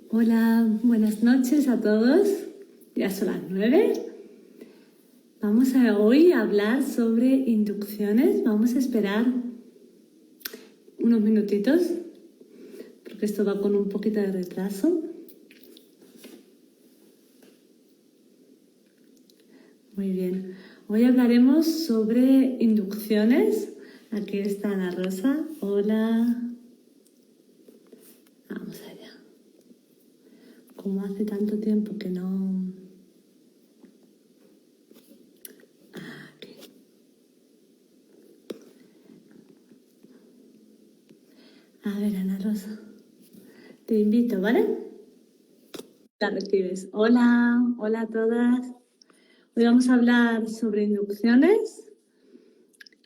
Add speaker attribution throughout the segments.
Speaker 1: Hola, buenas noches a todos. Ya son las 9. Vamos a hoy hablar sobre inducciones. Vamos a esperar unos minutitos porque esto va con un poquito de retraso. Muy bien. Hoy hablaremos sobre inducciones. Aquí está Ana Rosa. Hola. Vamos allá. Como hace tanto tiempo que no... Aquí. A ver, Ana Rosa. Te invito, ¿vale? La recibes. Hola, hola a todas. Hoy vamos a hablar sobre inducciones.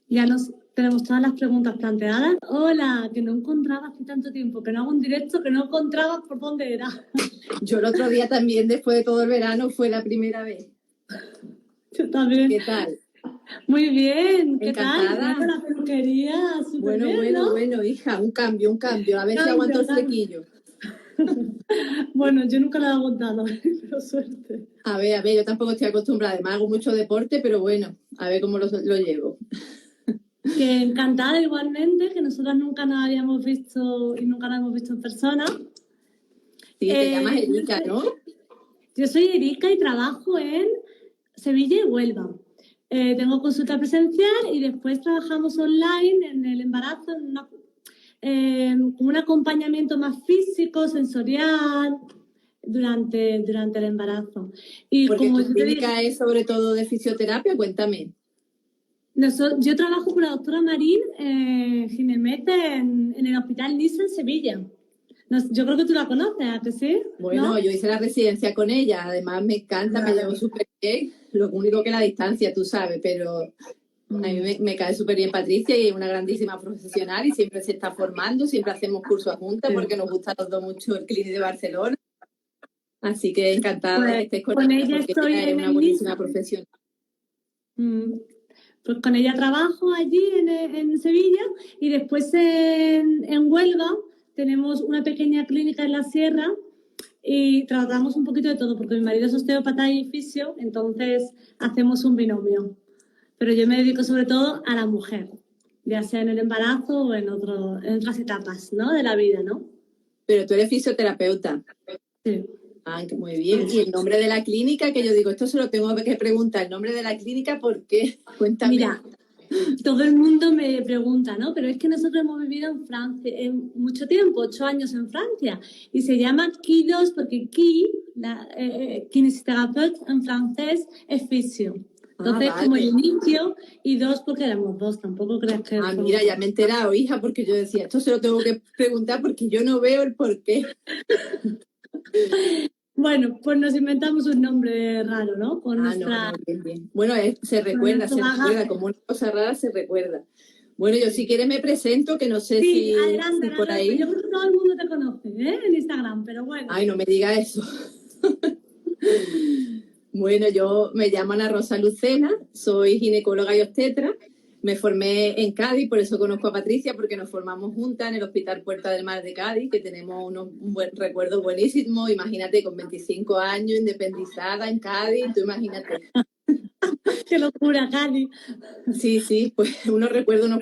Speaker 1: Ya tenemos todas las preguntas planteadas. Hola, que no encontraba hace tanto tiempo, que no hago un directo, que no encontraba por dónde era.
Speaker 2: Yo el otro día también, después de todo el verano, fue la primera vez.
Speaker 1: Yo también.
Speaker 2: ¿Qué tal?
Speaker 1: Muy bien, ¿qué
Speaker 2: Encantada.
Speaker 1: tal? La peluquería, súper bien, ¿no?
Speaker 2: Bueno, hija, un cambio. A ver si aguanto el flequillo.
Speaker 1: Bueno, yo nunca lo he aguantado, pero suerte.
Speaker 2: A ver, yo tampoco estoy acostumbrada. Además, hago mucho deporte, pero bueno, a ver cómo lo llevo.
Speaker 1: Que encantada igualmente, que nosotras nunca nos habíamos visto y nunca nos hemos visto en persona.
Speaker 2: Sí, te llamas Erika, ¿no?
Speaker 1: Yo soy Erika y trabajo en Sevilla y Huelva. Tengo consulta presencial y después trabajamos online en el embarazo, en un acompañamiento más físico, sensorial, durante el embarazo. Y
Speaker 2: porque
Speaker 1: como
Speaker 2: tu clínica es sobre todo de fisioterapia, cuéntame.
Speaker 1: Yo trabajo con la doctora Marín Ginemete en el Hospital Nisa en Sevilla. Yo creo que tú la conoces, ¿a que sí?
Speaker 2: Bueno, ¿no? Yo hice la residencia con ella, además me encanta, me llevo súper bien, lo único que la distancia, tú sabes, pero a mí me cae súper bien Patricia y es una grandísima profesional y siempre se está formando, siempre hacemos cursos juntas porque nos gusta a los dos mucho el Clinic de Barcelona. Así que encantada de que estés con ella porque ella es una buenísima profesional.
Speaker 1: Pues con ella trabajo allí en Sevilla y después en Huelva tenemos una pequeña clínica en la sierra y tratamos un poquito de todo porque mi marido es osteópata y fisio, entonces hacemos un binomio. Pero yo me dedico sobre todo a la mujer, ya sea en el embarazo o en otras etapas, ¿no? De la vida, ¿no?
Speaker 2: Pero tú eres fisioterapeuta.
Speaker 1: Sí.
Speaker 2: Ah, muy bien. Y el nombre de la clínica, que yo digo, esto se lo tengo que preguntar, el nombre de la clínica, ¿por qué? Cuéntame.
Speaker 1: Mira, todo el mundo me pregunta, ¿no? Pero es que nosotros hemos vivido en Francia mucho tiempo, 8 años en Francia, y se llama Ki2 porque kinesithérapeute en francés es fisio. Entonces, vale. Como el inicio, y 2 porque éramos 2, tampoco creas que...
Speaker 2: Mira, ya me he enterado, hija, porque yo decía, esto se lo tengo que preguntar porque yo no veo el porqué.
Speaker 1: Bueno, pues nos inventamos un nombre raro, ¿no? Con
Speaker 2: nuestra... no, bien. Bueno, se recuerda, como una cosa rara se recuerda. Bueno, yo si quieres me presento, que no sé si por ahí...
Speaker 1: Yo creo que todo el mundo te conoce, en Instagram, pero bueno.
Speaker 2: Ay, no me digas eso. Bueno, yo me llamo Ana Rosa Lucena, soy ginecóloga y obstetra. Me formé en Cádiz, por eso conozco a Patricia, porque nos formamos juntas en el Hospital Puerta del Mar de Cádiz, que tenemos un buen recuerdo buenísimo. Imagínate, con 25 años, independizada en Cádiz, tú imagínate.
Speaker 1: ¡Qué locura, Cádiz!
Speaker 2: Sí, pues unos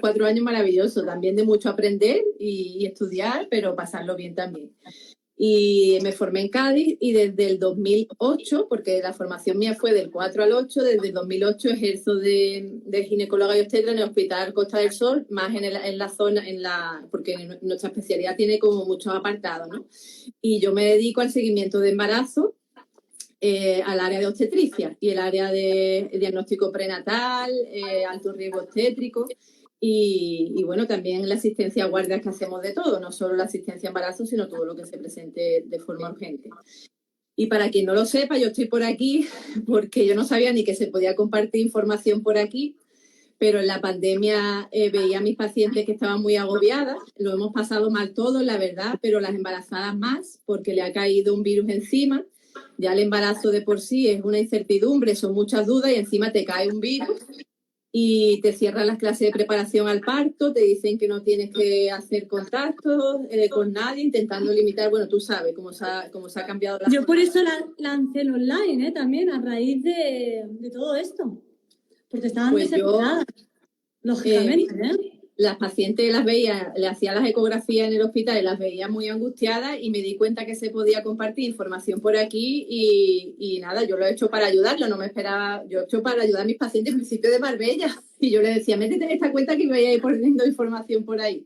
Speaker 2: 4 años maravillosos, también de mucho aprender y estudiar, pero pasarlo bien también. Y me formé en Cádiz y desde el 2008, porque la formación mía fue del 4 al 8, desde el 2008 ejerzo de ginecóloga y obstetra en el Hospital Costa del Sol, más en la zona, porque nuestra especialidad tiene como muchos apartados, ¿no? Y yo me dedico al seguimiento de embarazo, al área de obstetricia y el área de diagnóstico prenatal, alto riesgo obstétrico. Y bueno, también la asistencia a guardias, que hacemos de todo, no solo la asistencia a embarazo, sino todo lo que se presente de forma urgente. Y para quien no lo sepa, yo estoy por aquí porque yo no sabía ni que se podía compartir información por aquí, pero en la pandemia veía a mis pacientes que estaban muy agobiadas, lo hemos pasado mal todos, la verdad, pero las embarazadas más, porque le ha caído un virus encima. Ya el embarazo de por sí es una incertidumbre, son muchas dudas y encima te cae un virus. y te cierran las clases de preparación al parto, te dicen que no tienes que hacer contactos con nadie, intentando limitar, bueno, tú sabes cómo se ha cambiado la...
Speaker 1: Yo por eso lancé el online, también, a raíz de todo esto, porque estaban
Speaker 2: Pues
Speaker 1: desesperadas, lógicamente,
Speaker 2: Las pacientes las veía, le hacía las ecografías en el hospital y las veía muy angustiadas y me di cuenta que se podía compartir información por aquí y nada, yo lo he hecho para ayudarlo, no me esperaba, yo he hecho para ayudar a mis pacientes en principio de Marbella y yo le decía, métete en esta cuenta que voy a ir poniendo información por ahí.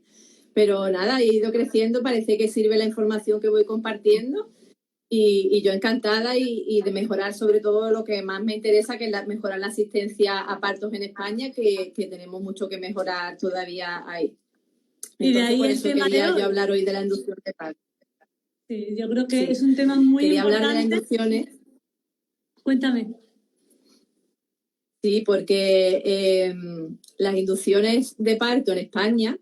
Speaker 2: Pero nada, he ido creciendo, parece que sirve la información que voy compartiendo y yo encantada y de mejorar sobre todo lo que más me interesa, que es mejorar la asistencia a partos en España, que tenemos mucho que mejorar todavía ahí. Entonces,
Speaker 1: y de ahí
Speaker 2: por
Speaker 1: el
Speaker 2: eso
Speaker 1: tema
Speaker 2: quería
Speaker 1: de hoy.
Speaker 2: yo hablar hoy de la inducción de parto.
Speaker 1: Sí, yo creo que es un tema muy
Speaker 2: quería
Speaker 1: importante.
Speaker 2: Hablar de las inducciones.
Speaker 1: Cuéntame.
Speaker 2: Sí, porque las inducciones de parto en España,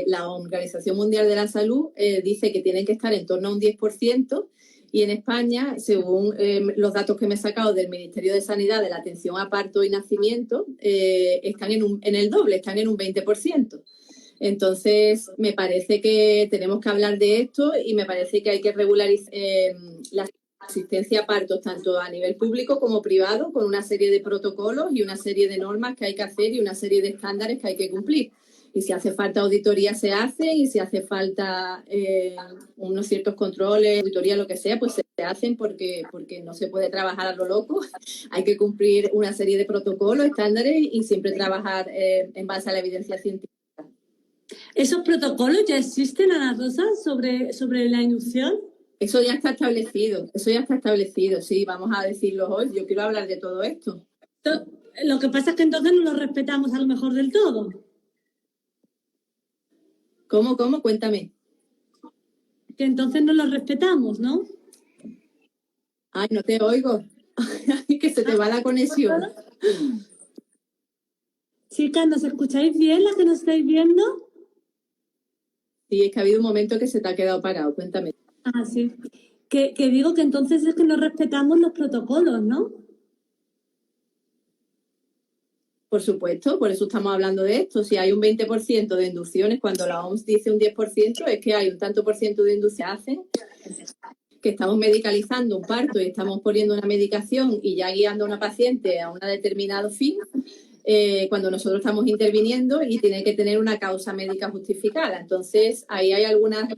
Speaker 2: la Organización Mundial de la Salud dice que tienen que estar en torno a un 10%, y en España, según los datos que me he sacado del Ministerio de Sanidad de la atención a parto y nacimiento, están en el doble, están en un 20%. Entonces, me parece que tenemos que hablar de esto y me parece que hay que regularizar la asistencia a partos tanto a nivel público como privado, con una serie de protocolos y una serie de normas que hay que hacer y una serie de estándares que hay que cumplir. Y si hace falta auditoría se hace, y si hace falta unos ciertos controles, auditoría, lo que sea, pues se hacen porque no se puede trabajar a lo loco. Hay que cumplir una serie de protocolos, estándares y siempre trabajar en base a la evidencia científica.
Speaker 1: ¿Esos protocolos ya existen, Ana Rosa, sobre la inducción?
Speaker 2: Eso ya está establecido, sí, vamos a decirlo hoy. Yo quiero hablar de todo esto.
Speaker 1: Lo que pasa es que entonces no lo respetamos a lo mejor del todo.
Speaker 2: ¿Cómo? Cuéntame.
Speaker 1: Que entonces no lo respetamos, ¿no?
Speaker 2: Ay, no te oigo. Que se te va la conexión.
Speaker 1: Chicas, ¿nos escucháis bien, las que nos estáis viendo?
Speaker 2: Sí, es que ha habido un momento que se te ha quedado parado. Cuéntame.
Speaker 1: Ah, sí. Que digo que entonces es que no respetamos los protocolos, ¿no?
Speaker 2: Por supuesto, por eso estamos hablando de esto. Si hay un 20% de inducciones, cuando la OMS dice un 10%, es que hay un tanto por ciento de inducciones hacen que estamos medicalizando un parto y estamos poniendo una medicación y ya guiando a una paciente a un determinado fin, cuando nosotros estamos interviniendo y tiene que tener una causa médica justificada. Entonces, ahí hay algunas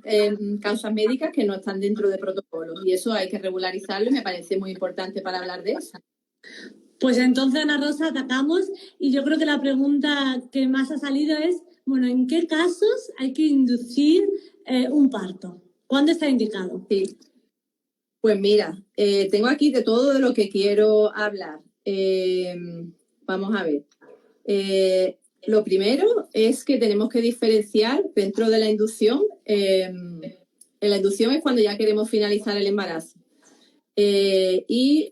Speaker 2: causas médicas que no están dentro de protocolos y eso hay que regularizarlo y me parece muy importante para hablar de eso.
Speaker 1: Pues entonces, Ana Rosa, atacamos y yo creo que la pregunta que más ha salido es, bueno, ¿en qué casos hay que inducir un parto? ¿Cuándo está indicado?
Speaker 2: Sí. Pues mira, tengo aquí de todo de lo que quiero hablar. Vamos a ver. Lo primero es que tenemos que diferenciar dentro de la inducción. La inducción es cuando ya queremos finalizar el embarazo. Y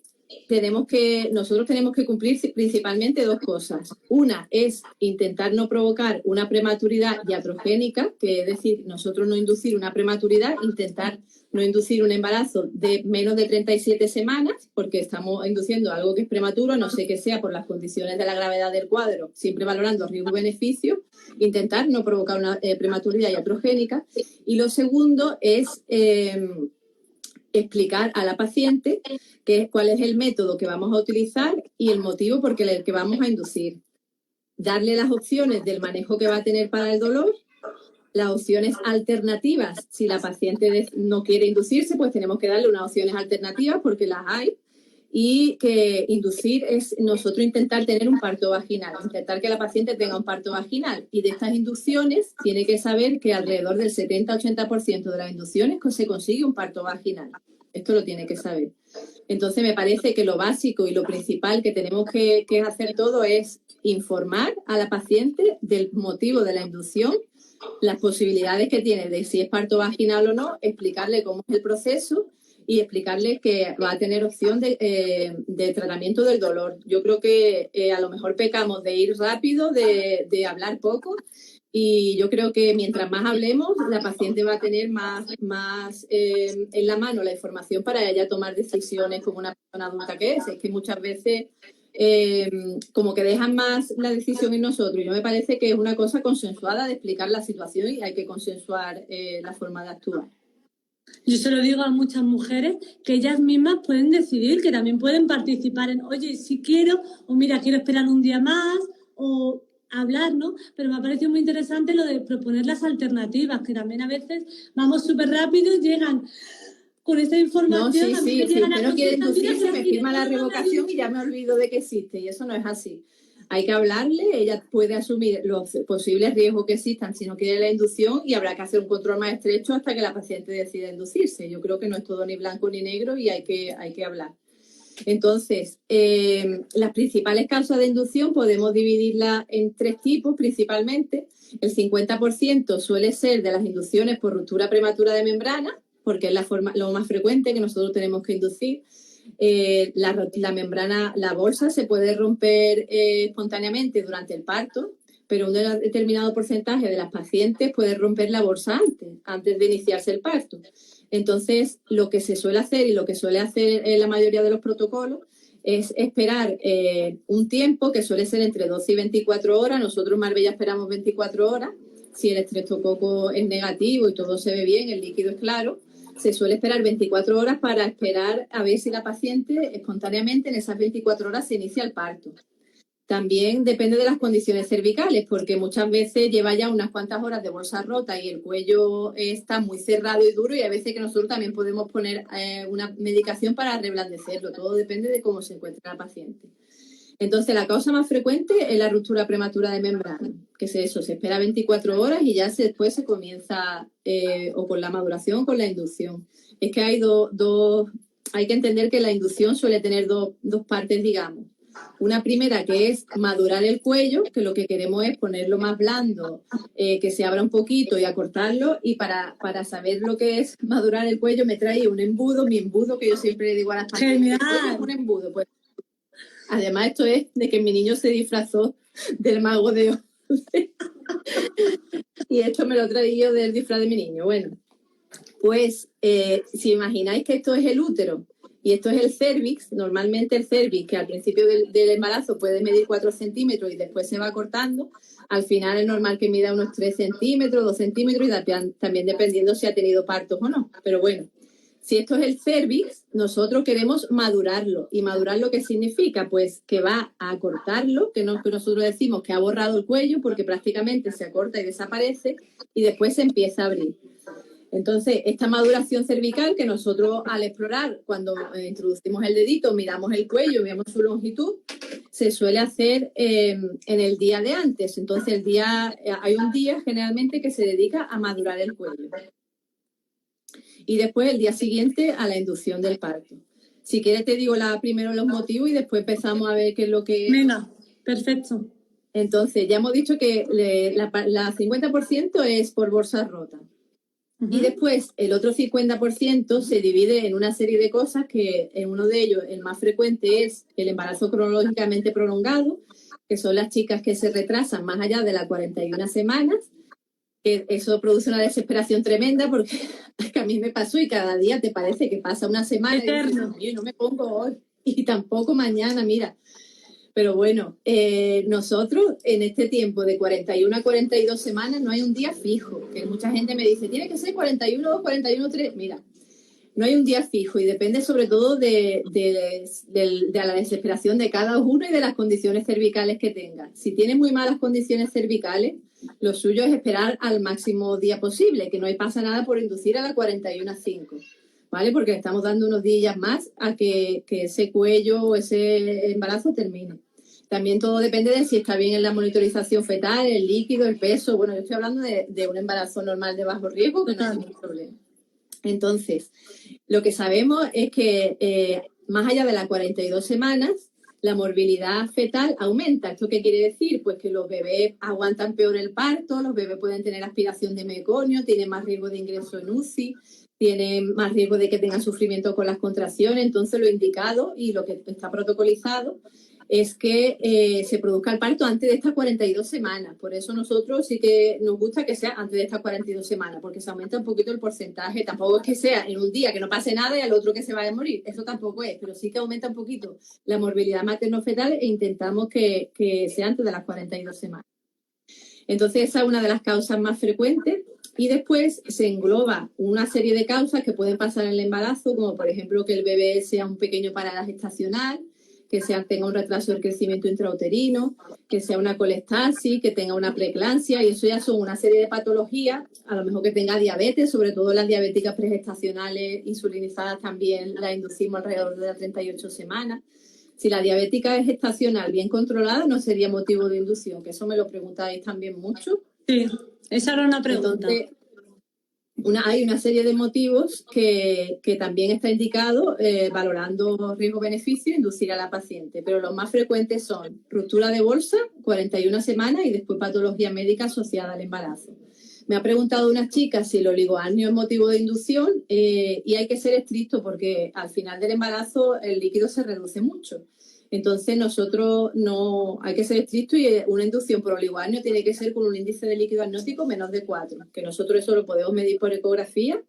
Speaker 2: nosotros tenemos que cumplir principalmente dos cosas. Una es intentar no provocar una prematuridad iatrogénica, que es decir, nosotros no inducir una prematuridad, intentar no inducir un embarazo de menos de 37 semanas, porque estamos induciendo algo que es prematuro, no sé qué sea por las condiciones de la gravedad del cuadro, siempre valorando riesgo-beneficio, intentar no provocar una prematuridad iatrogénica. Y lo segundo es explicar a la paciente cuál es el método que vamos a utilizar y el motivo por el que vamos a inducir. Darle las opciones del manejo que va a tener para el dolor, las opciones alternativas. Si la paciente no quiere inducirse, pues tenemos que darle unas opciones alternativas porque las hay. Y que inducir es nosotros intentar tener un parto vaginal, intentar que la paciente tenga un parto vaginal. Y de estas inducciones tiene que saber que alrededor del 70-80% de las inducciones se consigue un parto vaginal. Esto lo tiene que saber. Entonces me parece que lo básico y lo principal que tenemos que hacer todo es informar a la paciente del motivo de la inducción, las posibilidades que tiene de si es parto vaginal o no, explicarle cómo es el proceso y explicarle que va a tener opción de tratamiento del dolor. Yo creo que a lo mejor pecamos de ir rápido, de hablar poco, y yo creo que mientras más hablemos, la paciente va a tener más en la mano la información para ella tomar decisiones como una persona adulta que es. Es que muchas veces como que dejan más la decisión en nosotros. Y yo me parece que es una cosa consensuada de explicar la situación y hay que consensuar la forma de actuar.
Speaker 1: Yo se lo digo a muchas mujeres que ellas mismas pueden decidir, que también pueden participar en, oye, si quiero, o mira, quiero esperar un día más, o hablar, ¿no? Pero me ha parecido muy interesante lo de proponer las alternativas, que también a veces vamos súper rápido y llegan con esta información.
Speaker 2: No, sí. Si usted no quiere inducirse, me firma la revocación y ya me olvido de que existe. Y eso no es así. Hay que hablarle, ella puede asumir los posibles riesgos que existan si no quiere la inducción y habrá que hacer un control más estrecho hasta que la paciente decida inducirse. Yo creo que no es todo ni blanco ni negro y hay que hablar. Entonces, las principales causas de inducción podemos dividirlas en 3 tipos principalmente. El 50% suele ser de las inducciones por ruptura prematura de membrana, porque es lo más frecuente que nosotros tenemos que inducir. La membrana, la bolsa se puede romper espontáneamente durante el parto, pero un determinado porcentaje de las pacientes puede romper la bolsa antes de iniciarse el parto. Entonces, lo que se suele hacer y lo que suele hacer la mayoría de los protocolos es esperar un tiempo que suele ser entre 12 y 24 horas. Nosotros en Marbella esperamos 24 horas. Si el estreptococo es negativo y todo se ve bien, el líquido es claro, se suele esperar 24 horas para esperar a ver si la paciente espontáneamente en esas 24 horas se inicia el parto. También depende de las condiciones cervicales, porque muchas veces lleva ya unas cuantas horas de bolsa rota y el cuello está muy cerrado y duro y hay veces que nosotros también podemos poner una medicación para reblandecerlo. Todo depende de cómo se encuentra la paciente. Entonces, la causa más frecuente es la ruptura prematura de membrana, que es eso, se espera 24 horas y ya después se comienza o con la maduración o con la inducción. Es que hay hay que entender que la inducción suele tener dos partes, digamos. Una primera que es madurar el cuello, que lo que queremos es ponerlo más blando, que se abra un poquito y acortarlo. Y para saber lo que es madurar el cuello me trae un embudo, mi embudo, que yo siempre le digo a las pacientes, ¿es un embudo? Pues además esto es de que mi niño se disfrazó del mago de Oz. Y esto me lo traí yo del disfraz de mi niño. Bueno, pues si imagináis que esto es el útero y esto es el cervix, normalmente el cervix, que al principio del embarazo puede medir 4 centímetros y después se va cortando, al final es normal que mida unos 3 centímetros, 2 centímetros y también dependiendo si ha tenido partos o no. Pero bueno, si esto es el cervix, nosotros queremos madurarlo. ¿Y madurarlo qué significa? Pues que va a acortarlo, que nosotros decimos que ha borrado el cuello porque prácticamente se acorta y desaparece y después se empieza a abrir. Entonces, esta maduración cervical que nosotros al explorar, cuando introducimos el dedito, miramos el cuello, miramos su longitud, se suele hacer en el día de antes. Entonces, hay un día generalmente que se dedica a madurar el cuello. Y después el día siguiente a la inducción del parto. Si quieres te digo primero los motivos y después empezamos a ver qué es lo que...
Speaker 1: Venga, perfecto.
Speaker 2: Entonces, ya hemos dicho que la 50% es por bolsa rota. Y después el otro 50% se divide en una serie de cosas que en uno de ellos, el más frecuente, es el embarazo cronológicamente prolongado, que son las chicas que se retrasan más allá de las 41 semanas. Que eso produce una desesperación tremenda porque a mí me pasó y cada día te parece que pasa una semana
Speaker 1: Eterno.
Speaker 2: Y no me pongo hoy y tampoco mañana, mira. Pero bueno, nosotros en este tiempo de 41 a 42 semanas no hay un día fijo, que mucha gente me dice, tiene que ser 41, 2, 41, 3. Mira, no hay un día fijo y depende sobre todo de la desesperación de cada uno y de las condiciones cervicales que tenga. Si tiene muy malas condiciones cervicales, lo suyo es esperar al máximo día posible, que no pasa nada por inducir a la 41 a 5. ¿Vale? Porque le estamos dando unos días más a que ese cuello o ese embarazo termine. También todo depende de si está bien en la monitorización fetal, el líquido, el peso. Bueno, yo estoy hablando de un embarazo normal de bajo riesgo, que no hay ningún problema. Entonces, lo que sabemos es que más allá de las 42 semanas, la morbilidad fetal aumenta. ¿Esto qué quiere decir? Pues que los bebés aguantan peor el parto, los bebés pueden tener aspiración de meconio, tienen más riesgo de ingreso en UCI, tienen más riesgo de que tengan sufrimiento con las contracciones. Entonces, lo indicado y lo que está protocolizado es que se produzca el parto antes de estas 42 semanas. Por eso nosotros sí que nos gusta que sea antes de estas 42 semanas, porque se aumenta un poquito el porcentaje. Tampoco es que sea en un día que no pase nada y al otro que se vaya a morir. Eso tampoco es, pero sí que aumenta un poquito la morbilidad materno-fetal e intentamos que sea antes de las 42 semanas. Entonces, esa es una de las causas más frecuentes. Y después se engloba una serie de causas que pueden pasar en el embarazo, como por ejemplo que el bebé sea un pequeño parada gestacional, que tenga un retraso del crecimiento intrauterino, que sea una colestasis, que tenga una preeclampsia, y eso ya son una serie de patologías, a lo mejor que tenga diabetes, sobre todo las diabéticas pregestacionales insulinizadas también las inducimos alrededor de las 38 semanas. Si la diabética es gestacional bien controlada, no sería motivo de inducción, que eso me lo preguntáis también mucho.
Speaker 1: Sí, esa era una pregunta.
Speaker 2: Entonces, hay una serie de motivos que también está indicado, valorando riesgo-beneficio, inducir a la paciente. Pero los más frecuentes son ruptura de bolsa, 41 semanas, y después patología médica asociada al embarazo. Me ha preguntado una chica si el oligoamnio es motivo de inducción, y hay que ser estricto porque al final del embarazo el líquido se reduce mucho. Entonces nosotros no hay que ser estricto, y una inducción por oligoamnio tiene que ser con un índice de líquido amniótico menos de 4, que nosotros eso lo podemos medir por ecografía.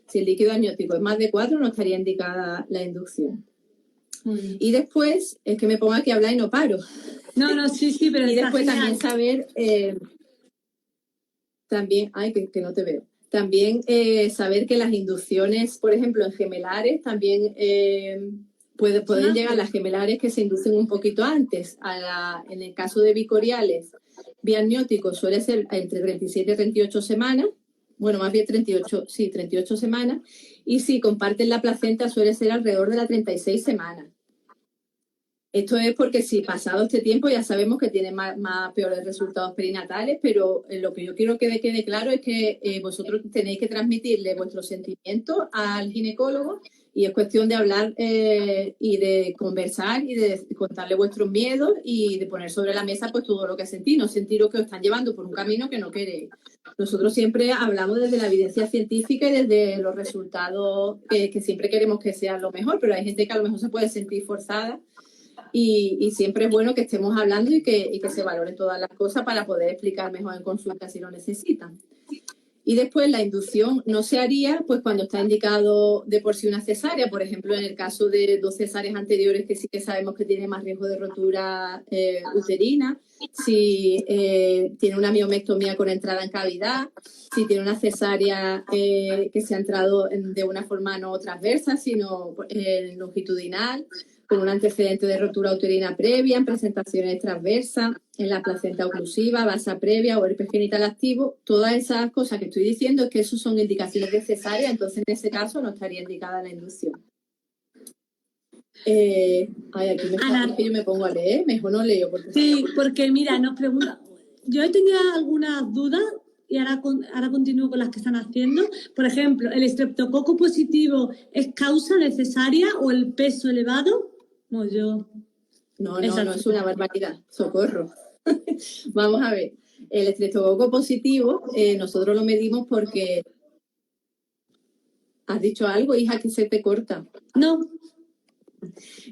Speaker 2: Si el líquido amniótico es más de 4, no estaría indicada la inducción. Y después, es que me pongo aquí a hablar y no paro.
Speaker 1: No, sí, pero
Speaker 2: y después
Speaker 1: genial.
Speaker 2: También saber, que no te veo. También saber que las inducciones, por ejemplo, en gemelares, también pueden llegar las gemelares que se inducen un poquito antes. En el caso de bicoriales, biamniótico suele ser entre 37 y 38 semanas. Bueno, más bien 38 semanas. Y si comparten la placenta suele ser alrededor de las 36 semanas. Esto es porque si pasado este tiempo ya sabemos que tiene más peores resultados perinatales, pero lo que yo quiero que quede claro es que vosotros tenéis que transmitirle vuestros sentimientos al ginecólogo, y es cuestión de hablar y de conversar y de contarle vuestros miedos y de poner sobre la mesa pues todo lo que sentís, no sentiros que os están llevando por un camino que no queréis. Nosotros siempre hablamos desde la evidencia científica y desde los resultados que siempre queremos que sean lo mejor, pero hay gente que a lo mejor se puede sentir forzada. Y siempre es bueno que estemos hablando y que se valoren todas las cosas para poder explicar mejor en consulta si lo necesitan. Y después la inducción no se haría pues cuando está indicado de por sí una cesárea, por ejemplo, en el caso de 2 cesáreas anteriores que sí que sabemos que tiene más riesgo de rotura uterina, si tiene una miomectomía con entrada en cavidad, si tiene una cesárea que se ha entrado de una forma no transversa, sino longitudinal, con un antecedente de rotura uterina previa, en presentaciones transversas, en la placenta oclusiva, basa previa o herpes genital activo. Todas esas cosas que estoy diciendo es que eso son indicaciones de cesárea, entonces en ese caso no estaría indicada la inducción. Aquí yo me pongo a leer, mejor no leo.
Speaker 1: Sí, porque mira, nos pregunta, yo tenía algunas dudas y ahora continúo con las que están haciendo. Por ejemplo, ¿el estreptococo positivo es causa de cesárea o el peso elevado? No,
Speaker 2: es una barbaridad, socorro. Vamos a ver, el estreptococo positivo nosotros lo medimos porque... ¿Has dicho algo, hija, que se te corta?
Speaker 1: No.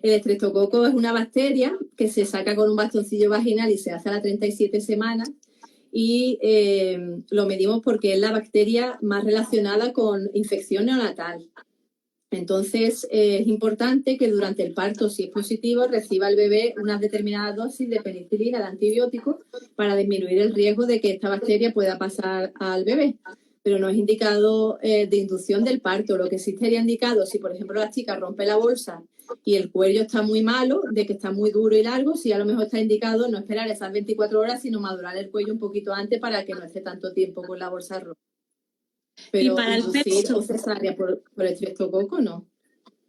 Speaker 2: El estreptococo es una bacteria que se saca con un bastoncillo vaginal y se hace a las 37 semanas, y lo medimos porque es la bacteria más relacionada con infección neonatal. Entonces, es importante que durante el parto, si es positivo, reciba el bebé unas determinadas dosis de penicilina, de antibióticos, para disminuir el riesgo de que esta bacteria pueda pasar al bebé. Pero no es indicado de inducción del parto. Lo que sí estaría indicado, si por ejemplo la chica rompe la bolsa y el cuello está muy malo, de que está muy duro y largo, sí a lo mejor está indicado no esperar esas 24 horas, sino madurar el cuello un poquito antes para que no esté tanto tiempo con la bolsa rota. Pero
Speaker 1: ¿y para el peso?
Speaker 2: Cesárea por el estreptococo, no.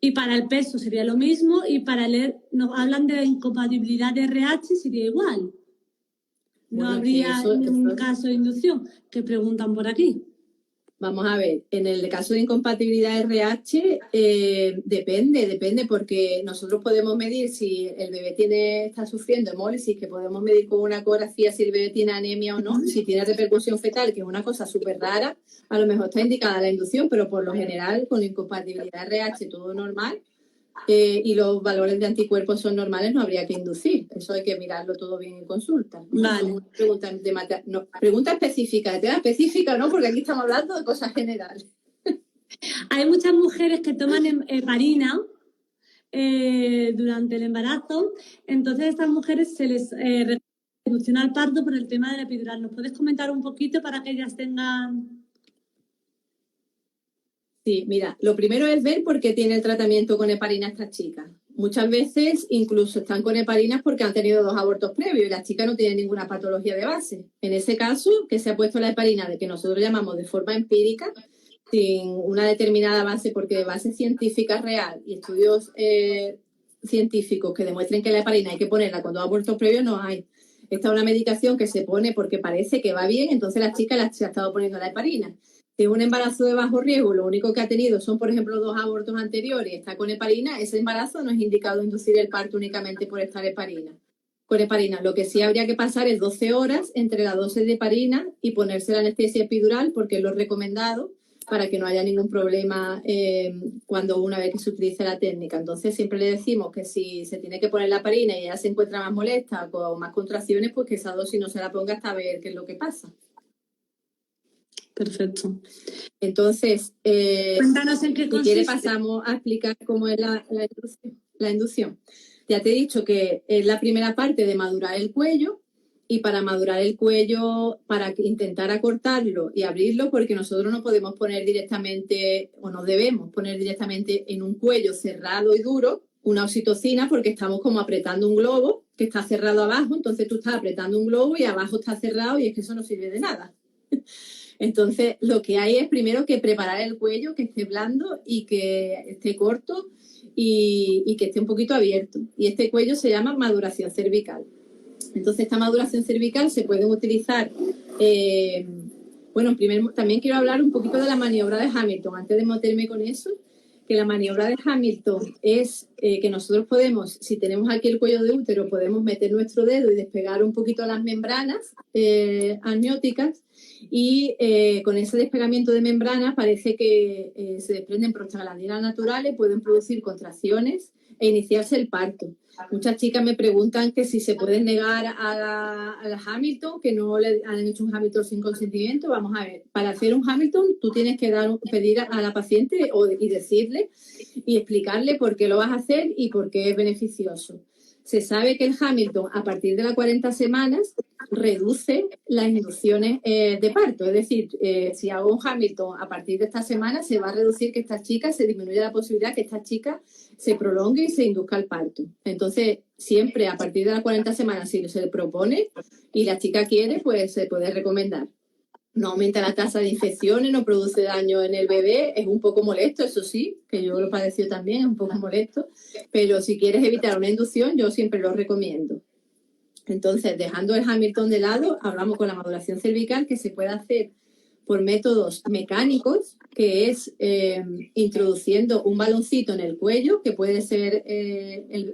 Speaker 1: Y para el peso sería lo mismo, y para nos hablan de incompatibilidad de RH, sería igual. No habría ningún caso de inducción, que preguntan por aquí.
Speaker 2: Vamos a ver, en el caso de incompatibilidad RH depende, porque nosotros podemos medir si el bebé está sufriendo hemólisis, que podemos medir con una ecografía si el bebé tiene anemia o no. Si tiene repercusión fetal, que es una cosa súper rara, a lo mejor está indicada la inducción, pero por lo general con incompatibilidad RH todo normal, y los valores de anticuerpos son normales, no habría que inducir. Eso hay que mirarlo todo bien en consulta.
Speaker 1: Vale.
Speaker 2: Pregunta específica, de tema específica, ¿no? Porque aquí estamos hablando de cosas generales.
Speaker 1: Hay muchas mujeres que toman heparina durante el embarazo, entonces a estas mujeres se les reducciona al parto por el tema de la epidural. ¿Nos puedes comentar un poquito para que ellas tengan...?
Speaker 2: Sí, mira, lo primero es ver por qué tiene el tratamiento con heparina estas chicas. Muchas veces incluso están con heparinas porque han tenido 2 abortos previos y las chicas no tienen ninguna patología de base. En ese caso, que se ha puesto la heparina de que nosotros llamamos de forma empírica, sin una determinada base, porque de base científica real y estudios científicos que demuestren que la heparina hay que ponerla con 2 abortos previos no hay. Esta es una medicación que se pone porque parece que va bien, entonces la chica se ha estado poniendo la heparina. Si es un embarazo de bajo riesgo, lo único que ha tenido son, por ejemplo, 2 abortos anteriores y está con heparina, ese embarazo no es indicado inducir el parto únicamente por estar con heparina. Lo que sí habría que pasar es 12 horas entre la dosis de heparina y ponerse la anestesia epidural, porque es lo recomendado para que no haya ningún problema una vez que se utilice la técnica. Entonces siempre le decimos que si se tiene que poner la heparina y ella se encuentra más molesta con más contracciones, pues que esa dosis no se la ponga hasta ver qué es lo que pasa.
Speaker 1: Perfecto.
Speaker 2: Entonces,
Speaker 1: cuéntanos en qué consiste.
Speaker 2: Si quieres pasamos a explicar cómo es la inducción. Ya te he dicho que es la primera parte de madurar el cuello, y para madurar el cuello, para intentar acortarlo y abrirlo, porque nosotros no podemos poner directamente, o no debemos poner directamente en un cuello cerrado y duro una oxitocina, porque estamos como apretando un globo que está cerrado abajo, entonces tú estás apretando un globo y abajo está cerrado y es que eso no sirve de nada. Entonces, lo que hay es primero que preparar el cuello, que esté blando y que esté corto y que esté un poquito abierto. Y este cuello se llama maduración cervical. Entonces, esta maduración cervical se puede utilizar... primero también quiero hablar un poquito de la maniobra de Hamilton, antes de meterme con eso, que la maniobra de Hamilton es que nosotros podemos, si tenemos aquí el cuello de útero, podemos meter nuestro dedo y despegar un poquito las membranas amnióticas, y con ese despegamiento de membranas parece que se desprenden prostaglandinas naturales, pueden producir contracciones e iniciarse el parto. Muchas chicas me preguntan que si se pueden negar a la Hamilton, que no le han hecho un Hamilton sin consentimiento. Vamos a ver, para hacer un Hamilton tú tienes que pedir a la paciente y decirle y explicarle por qué lo vas a hacer y por qué es beneficioso. Se sabe que el Hamilton a partir de las 40 semanas reduce las inducciones de parto. Es decir, si hago un Hamilton a partir de esta semana, se va a reducir que esta chica, se disminuye la posibilidad que esta chica se prolongue y se induzca al parto. Entonces, siempre a partir de las 40 semanas, si se le propone y la chica quiere, pues se puede recomendar. No aumenta la tasa de infecciones, no produce daño en el bebé, es un poco molesto, eso sí, que yo lo he padecido también, es un poco molesto, pero si quieres evitar una inducción, yo siempre lo recomiendo. Entonces, dejando el Hamilton de lado, hablamos con la maduración cervical, que se puede hacer por métodos mecánicos, que es introduciendo un baloncito en el cuello, que puede ser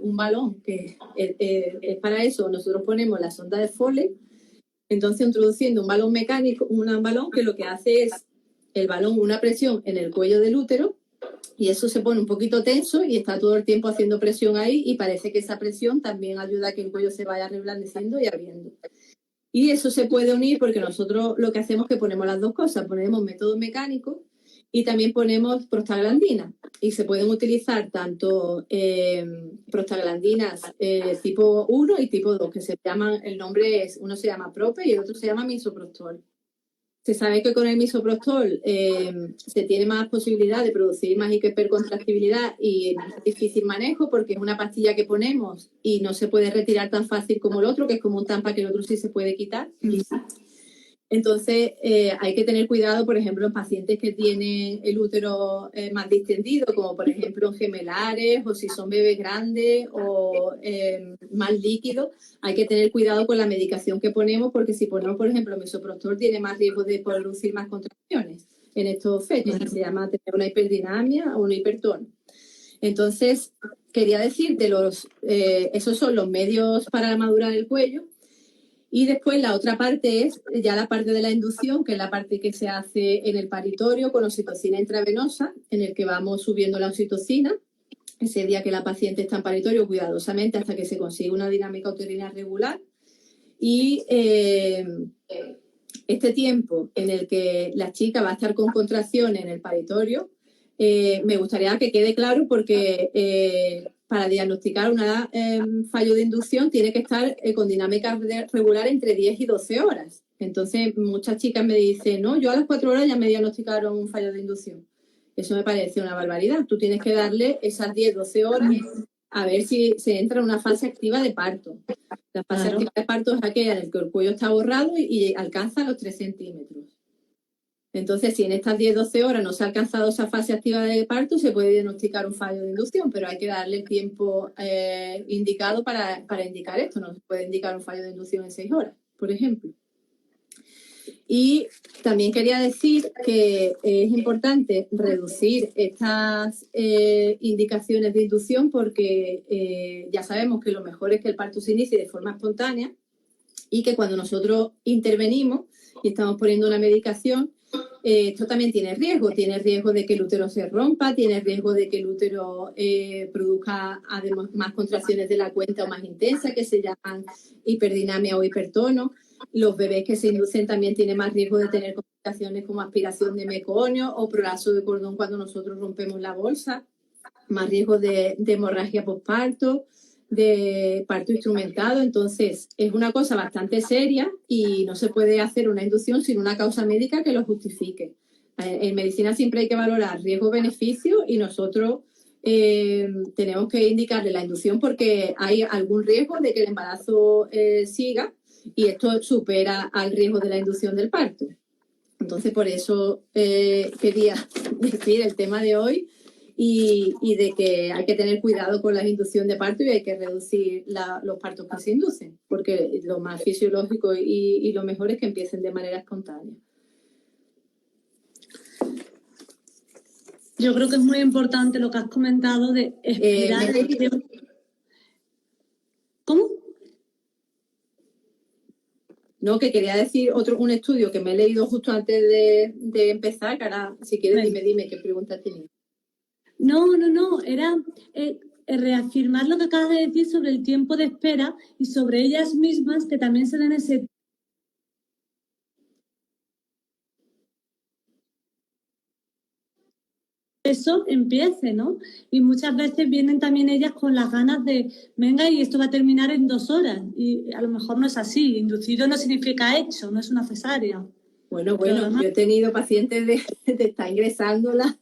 Speaker 2: un balón, que es para eso nosotros ponemos la sonda de Foley. Entonces, introduciendo un balón mecánico, un balón que lo que hace es el balón una presión en el cuello del útero, y eso se pone un poquito tenso y está todo el tiempo haciendo presión ahí, y parece que esa presión también ayuda a que el cuello se vaya reblandeciendo y abriendo. Y eso se puede unir porque nosotros lo que hacemos es que ponemos las dos cosas, ponemos método mecánico y también ponemos prostaglandina. Y se pueden utilizar tanto prostaglandinas tipo 1 y tipo 2, que se llaman, el nombre es, uno se llama Prope y el otro se llama misoprostol. Se sabe que con el misoprostol se tiene más posibilidad de producir más hipercontractibilidad y es más difícil manejo porque es una pastilla que ponemos y no se puede retirar tan fácil como el otro, que es como un tampa que el otro sí se puede quitar. Entonces, hay que tener cuidado, por ejemplo, en pacientes que tienen el útero más distendido, como por ejemplo en gemelares, o si son bebés grandes o más líquidos. Hay que tener cuidado con la medicación que ponemos, porque si ponemos, por ejemplo, misoprostol, tiene más riesgo de producir más contracciones en estos fetos, que se llama tener una hiperdinamia o un hipertono. Entonces, quería decirte, esos son los medios para madurar el cuello. Y después la otra parte es ya la parte de la inducción, que es la parte que se hace en el paritorio con oxitocina intravenosa, en el que vamos subiendo la oxitocina ese día que la paciente está en paritorio, cuidadosamente hasta que se consigue una dinámica uterina regular. Y este tiempo en el que la chica va a estar con contracción en el paritorio, me gustaría que quede claro porque para diagnosticar un fallo de inducción tiene que estar con dinámica regular entre 10 y 12 horas. Entonces, muchas chicas me dicen, no, yo a las 4 horas ya me diagnosticaron un fallo de inducción. Eso me parece una barbaridad. Tú tienes que darle esas 10, 12 horas a ver si se entra en una fase activa de parto. La fase activa de parto es aquella en la que el cuello está borrado y alcanza los 3 centímetros. Entonces, si en estas 10, 12 horas no se ha alcanzado esa fase activa de parto, se puede diagnosticar un fallo de inducción, pero hay que darle el tiempo indicado para indicar esto. No se puede indicar un fallo de inducción en 6 horas, por ejemplo. Y también quería decir que es importante reducir estas indicaciones de inducción porque ya sabemos que lo mejor es que el parto se inicie de forma espontánea y que cuando nosotros intervenimos y estamos poniendo una medicación, esto también tiene riesgo de que el útero se rompa, tiene riesgo de que el útero produzca además más contracciones de la cuenta o más intensas que se llaman hiperdinamia o hipertono. Los bebés que se inducen también tienen más riesgo de tener complicaciones como aspiración de meconio o prolapso de cordón cuando nosotros rompemos la bolsa, más riesgo de hemorragia postparto, de parto instrumentado. Entonces, es una cosa bastante seria y no se puede hacer una inducción sin una causa médica que lo justifique. En medicina siempre hay que valorar riesgo-beneficio y nosotros tenemos que indicarle la inducción porque hay algún riesgo de que el embarazo siga y esto supera al riesgo de la inducción del parto. Entonces, por eso quería decir el tema de hoy y de que hay que tener cuidado con la inducción de parto y hay que reducir los partos que se inducen, porque lo más fisiológico y lo mejor es que empiecen de manera espontánea.
Speaker 1: Yo creo que es muy importante lo que has comentado de esperar. ¿Cómo?
Speaker 2: No, que quería decir un estudio que me he leído justo antes de empezar, que ahora, si quieres, dime qué pregunta tenías.
Speaker 1: No, era reafirmar lo que acabas de decir sobre el tiempo de espera y sobre ellas mismas que también se den ese eso empiece, ¿no? Y muchas veces vienen también ellas con las ganas de, venga, y esto va a terminar en 2 horas. Y a lo mejor no es así. Inducido no significa hecho, no es una cesárea.
Speaker 2: Bueno, yo he tenido pacientes de estar ingresándola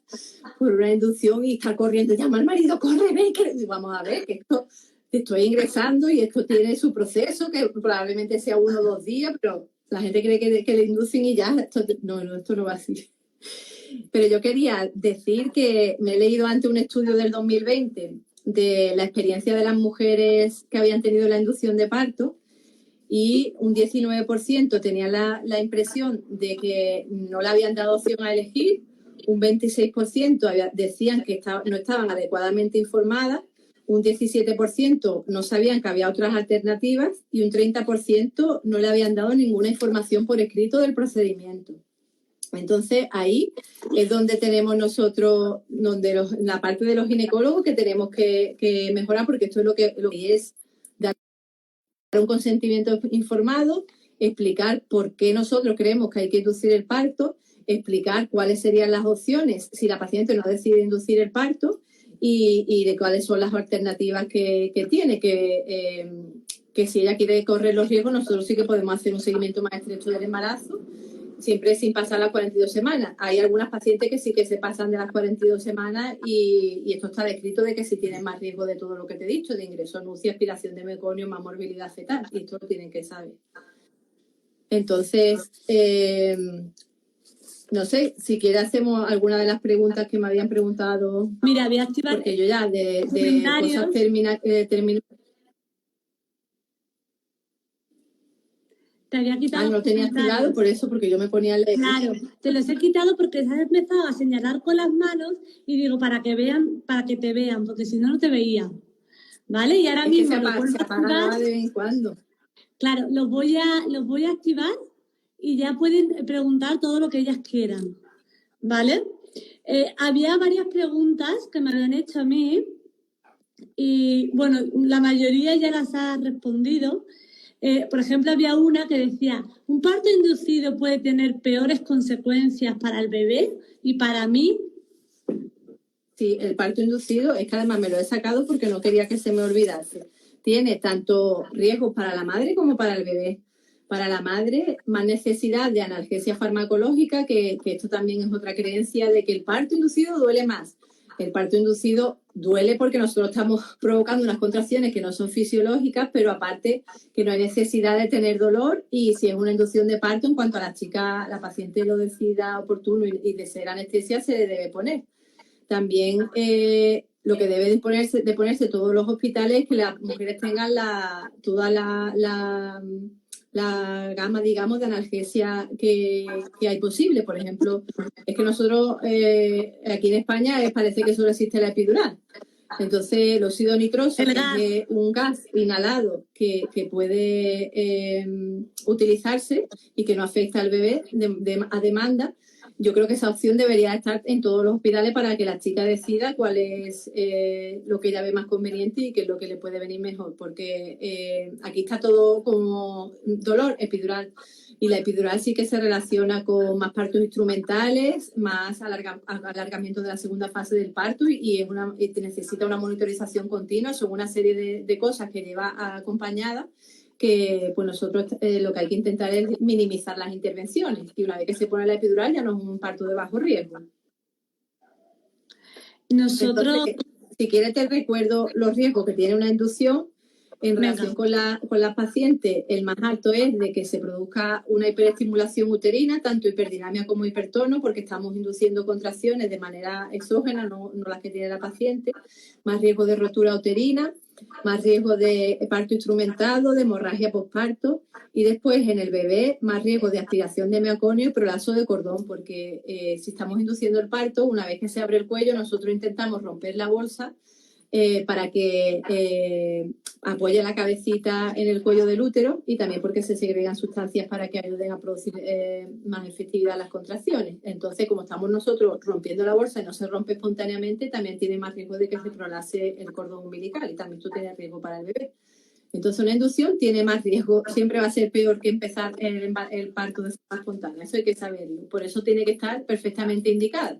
Speaker 2: por una inducción y estar corriendo, llama al marido, corre, ven, que vamos a ver, que esto te estoy ingresando y esto tiene su proceso, que probablemente sea 1 o 2 días, pero la gente cree que le inducen y ya, esto no va así. Pero yo quería decir que me he leído antes un estudio del 2020 de la experiencia de las mujeres que habían tenido la inducción de parto y un 19% tenía la impresión de que no le habían dado opción a elegir, un 26% decían que no estaban adecuadamente informadas, un 17% no sabían que había otras alternativas y un 30% no le habían dado ninguna información por escrito del procedimiento. Entonces, ahí es donde tenemos nosotros, la parte de los ginecólogos que tenemos que mejorar, porque esto es lo que es dar un consentimiento informado, explicar por qué nosotros creemos que hay que inducir el parto, explicar cuáles serían las opciones si la paciente no decide inducir el parto y de cuáles son las alternativas que tiene, que si ella quiere correr los riesgos, nosotros sí que podemos hacer un seguimiento más estrecho del embarazo, siempre sin pasar las 42 semanas. Hay algunas pacientes que sí que se pasan de las 42 semanas y esto está descrito de que sí tienen más riesgo de todo lo que te he dicho, de ingreso, anuncia, aspiración de meconio, más morbilidad fetal, y esto lo tienen que saber. Entonces, no sé, si quieres hacemos alguna de las preguntas que me habían preguntado.
Speaker 1: Mira, voy a activar.
Speaker 2: Porque yo ya de cosas termino.
Speaker 1: Te había quitado.
Speaker 2: No lo tenía activado por eso, porque yo me ponía a leer.
Speaker 1: Claro, te los he quitado porque has empezado a señalar con las manos y digo, para que te vean, porque si no, no te veían. ¿Vale? Y ahora mismo
Speaker 2: se apaga de vez en cuando.
Speaker 1: Claro, los voy a activar y ya pueden preguntar todo lo que ellas quieran. ¿Vale? Había varias preguntas que me habían hecho a mí Y bueno, la mayoría ya las ha respondido. Por ejemplo, había una que decía, ¿un parto inducido puede tener peores consecuencias para el bebé? Y para mí...
Speaker 2: Sí, el parto inducido es que además me lo he sacado porque no quería que se me olvidase. Tiene tanto riesgos para la madre como para el bebé. Para la madre, más necesidad de analgesia farmacológica, que esto también es otra creencia de que el parto inducido duele más. El parto inducido duele porque nosotros estamos provocando unas contracciones que no son fisiológicas, pero aparte que no hay necesidad de tener dolor, y si es una inducción de parto, en cuanto a la chica, la paciente lo decida oportuno y de ser anestesia, se le debe poner. También lo que debe de ponerse todos los hospitales es que las mujeres tengan toda la gama, digamos, de analgesia que hay posible. Por ejemplo, es que nosotros aquí en España parece que solo existe la epidural. Entonces, el óxido nitroso es un gas inhalado que puede utilizarse y que no afecta al bebé a demanda. Yo creo que esa opción debería estar en todos los hospitales para que la chica decida cuál es lo que ella ve más conveniente y qué es lo que le puede venir mejor, porque aquí está todo como dolor epidural, y la epidural sí que se relaciona con más partos instrumentales, más alargamiento de la segunda fase del parto, y necesita una monitorización continua. Son una serie de cosas que lleva acompañada, que pues nosotros lo que hay que intentar es minimizar las intervenciones, y una vez que se pone la epidural ya no es un parto de bajo riesgo.
Speaker 1: Nosotros...
Speaker 2: Entonces, si quieres te recuerdo los riesgos que tiene una inducción. En relación con la paciente, el más alto es de que se produzca una hiperestimulación uterina, tanto hiperdinamia como hipertono, porque estamos induciendo contracciones de manera exógena, no las que tiene la paciente. Más riesgo de rotura uterina, más riesgo de parto instrumentado, de hemorragia postparto, y después en el bebé más riesgo de aspiración de meaconio y prolapso de cordón, porque si estamos induciendo el parto, una vez que se abre el cuello, nosotros intentamos romper la bolsa para que apoye la cabecita en el cuello del útero, y también porque se segregan sustancias para que ayuden a producir más efectividad las contracciones. Entonces, como estamos nosotros rompiendo la bolsa y no se rompe espontáneamente, también tiene más riesgo de que se prolapse el cordón umbilical, y también esto tiene riesgo para el bebé. Entonces, una inducción tiene más riesgo, siempre va a ser peor que empezar el parto de forma espontánea. Eso hay que saberlo. Por eso tiene que estar perfectamente indicada.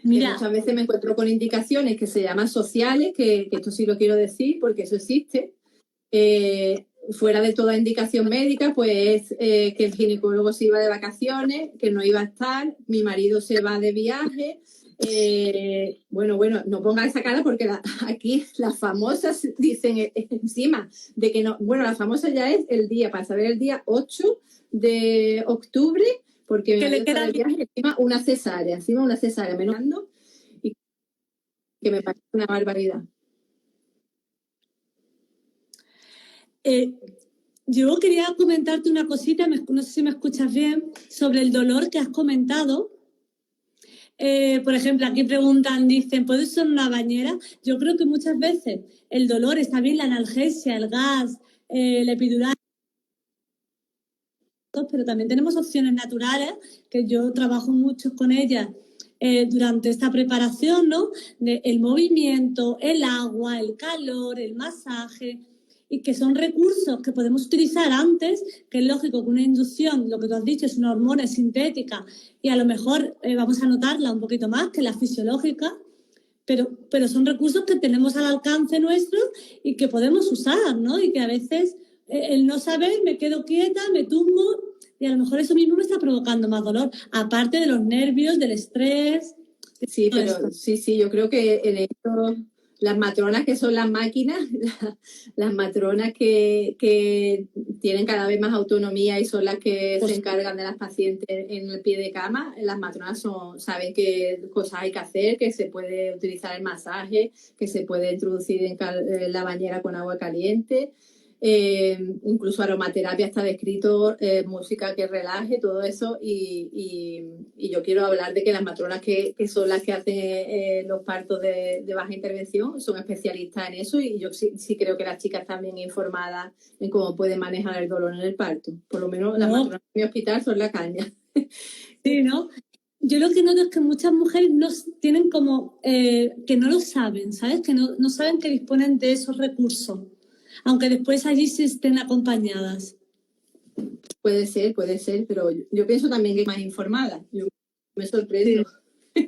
Speaker 2: Mira, muchas veces me encuentro con indicaciones que se llaman sociales, que esto sí lo quiero decir porque eso existe. Fuera de toda indicación médica, pues que el ginecólogo se iba de vacaciones, que no iba a estar, mi marido se va de viaje. Bueno, no ponga esa cara porque aquí las famosas dicen encima de que no. Bueno, la famosa ya es el día, para saber el día 8 de octubre, porque me le queda el viaje, encima una cesárea, menos, y que me parece una barbaridad.
Speaker 1: Yo quería comentarte una cosita, no sé si me escuchas bien, sobre el dolor que has comentado. Por ejemplo, aquí preguntan, dicen, ¿puedes usar una bañera? Yo creo que muchas veces el dolor está bien, la analgesia, el gas, la epidural, pero también tenemos opciones naturales, que yo trabajo mucho con ellas durante esta preparación, ¿no? El movimiento, el agua, el calor, el masaje, y que son recursos que podemos utilizar antes, que es lógico que una inducción, lo que tú has dicho, es una hormona sintética y a lo mejor vamos a notarla un poquito más que la fisiológica, pero son recursos que tenemos al alcance nuestro y que podemos usar, ¿no? Y que a veces el no saber, me quedo quieta, me tumbo, y a lo mejor eso mismo me está provocando más dolor, aparte de los nervios, del estrés.
Speaker 2: Sí, pero sí, yo creo que en esto las matronas, que son las máquinas, las matronas que tienen cada vez más autonomía y son las que se encargan de las pacientes en el pie de cama, las matronas saben qué cosas hay que hacer, que se puede utilizar el masaje, que se puede introducir en la bañera con agua caliente. Incluso aromaterapia está descrito, música que relaje, todo eso, y yo quiero hablar de que las matronas que son las que hacen los partos de baja intervención son especialistas en eso, y yo sí creo que las chicas están bien informadas en cómo pueden manejar el dolor en el parto. Por lo menos las matronas de mi hospital son la caña.
Speaker 1: Sí, ¿no? yo lo que noto es que muchas mujeres no tienen como que no lo saben, ¿sabes? Que no saben que disponen de esos recursos, aunque después allí sí estén acompañadas.
Speaker 2: Puede ser, pero yo pienso también que es más informada. Yo me sorprendo.
Speaker 1: Sí.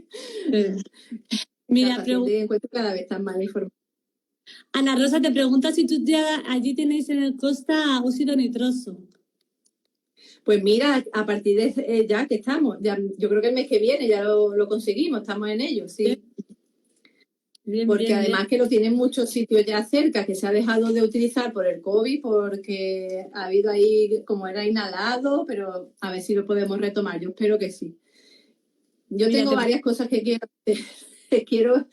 Speaker 1: Mira,
Speaker 2: La paciente que encuentro cada vez está más informada.
Speaker 1: Ana Rosa te pregunta si tú ya allí tenéis en el Costa óxido nitroso.
Speaker 2: Pues mira, a partir de ya que estamos, ya, yo creo que el mes que viene ya lo conseguimos, estamos en ello, sí.
Speaker 1: Bien,
Speaker 2: porque
Speaker 1: bien,
Speaker 2: además
Speaker 1: bien.
Speaker 2: que lo tienen muchos sitios ya cerca, que se ha dejado de utilizar por el COVID, porque ha habido ahí, como era inhalado, pero a ver si lo podemos retomar, yo espero que sí. Yo tengo varias cosas que quiero hacer. Quiero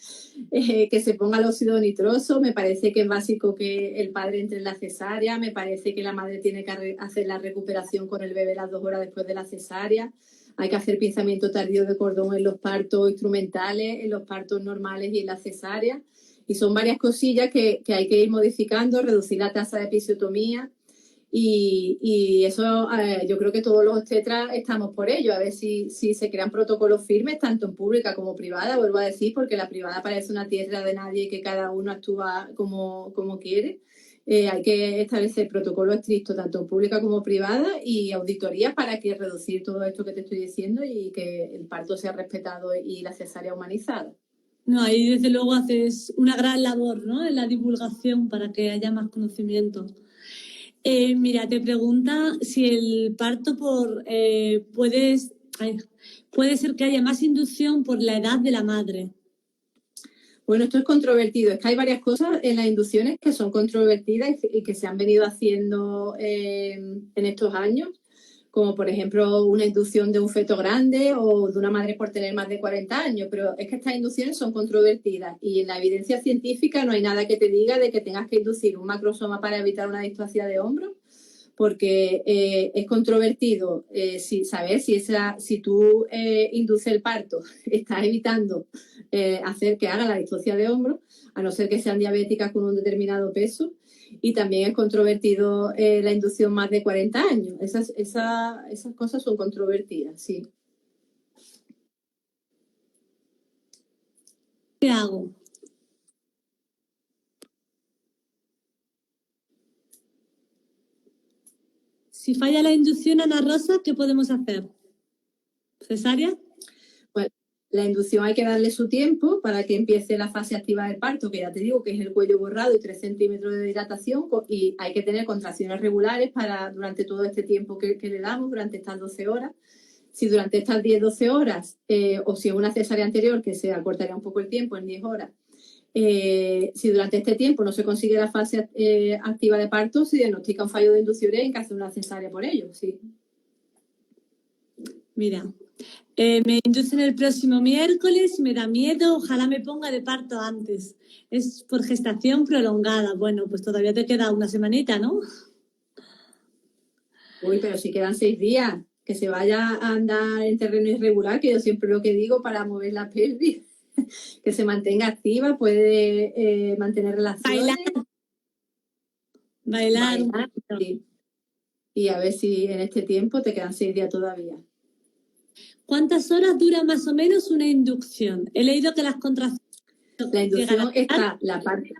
Speaker 2: que se ponga el óxido nitroso, me parece que es básico que el padre entre en la cesárea, me parece que la madre tiene que hacer la recuperación con el bebé las 2 horas después de la cesárea, hay que hacer pinzamiento tardío de cordón en los partos instrumentales, en los partos normales y en la cesárea, y son varias cosillas que hay que ir modificando, reducir la tasa de episiotomía. Y eso yo creo que todos los obstetras estamos por ello, a ver si se crean protocolos firmes, tanto en pública como privada, vuelvo a decir, porque la privada parece una tierra de nadie y que cada uno actúa como quiere. Hay que establecer protocolos estrictos, tanto en pública como privada, y auditorías para que reducir todo esto que te estoy diciendo y que el parto sea respetado y la cesárea humanizada.
Speaker 1: No, ahí desde luego haces una gran labor, ¿no?, en la divulgación para que haya más conocimiento. Mira, te pregunta si el parto puede ser que haya más inducción por la edad de la madre.
Speaker 2: Bueno, esto es controvertido. Es que hay varias cosas en las inducciones que son controvertidas y que se han venido haciendo en estos años, como por ejemplo una inducción de un feto grande o de una madre por tener más de 40 años, pero es que estas inducciones son controvertidas y en la evidencia científica no hay nada que te diga de que tengas que inducir un macrosoma para evitar una displasia de hombro, porque es controvertido saber si tú induces el parto, estás evitando hacer que haga la displasia de hombro, a no ser que sean diabéticas con un determinado peso. Y también es controvertido la inducción más de 40 años. Esas cosas son controvertidas, sí.
Speaker 1: ¿Qué hago? Si falla la inducción, Ana Rosa, ¿qué podemos hacer? ¿Cesárea?
Speaker 2: Pues la inducción hay que darle su tiempo para que empiece la fase activa del parto, que ya te digo que es el cuello borrado y 3 centímetros de dilatación, y hay que tener contracciones regulares durante todo este tiempo que le damos, durante estas 12 horas. Si durante estas 10-12 horas, o si es una cesárea anterior, que se acortaría un poco el tiempo en 10 horas, si durante este tiempo no se consigue la fase activa de parto, se diagnostica un fallo de inducción y hay que hacer una cesárea por ello, sí.
Speaker 1: Mira, me inducen el próximo miércoles y me da miedo, ojalá me ponga de parto antes. Es por gestación prolongada. Bueno, pues todavía te queda una semanita, ¿no?
Speaker 2: Uy, pero si quedan 6 días, que se vaya a andar en terreno irregular, que yo siempre lo que digo para mover la pelvis, que se mantenga activa, puede mantener relaciones.
Speaker 1: Bailar.
Speaker 2: Sí. Y a ver si en este tiempo te quedan 6 días todavía.
Speaker 1: ¿Cuántas horas dura más o menos una inducción? He leído que las contracciones...
Speaker 2: La inducción está la parte...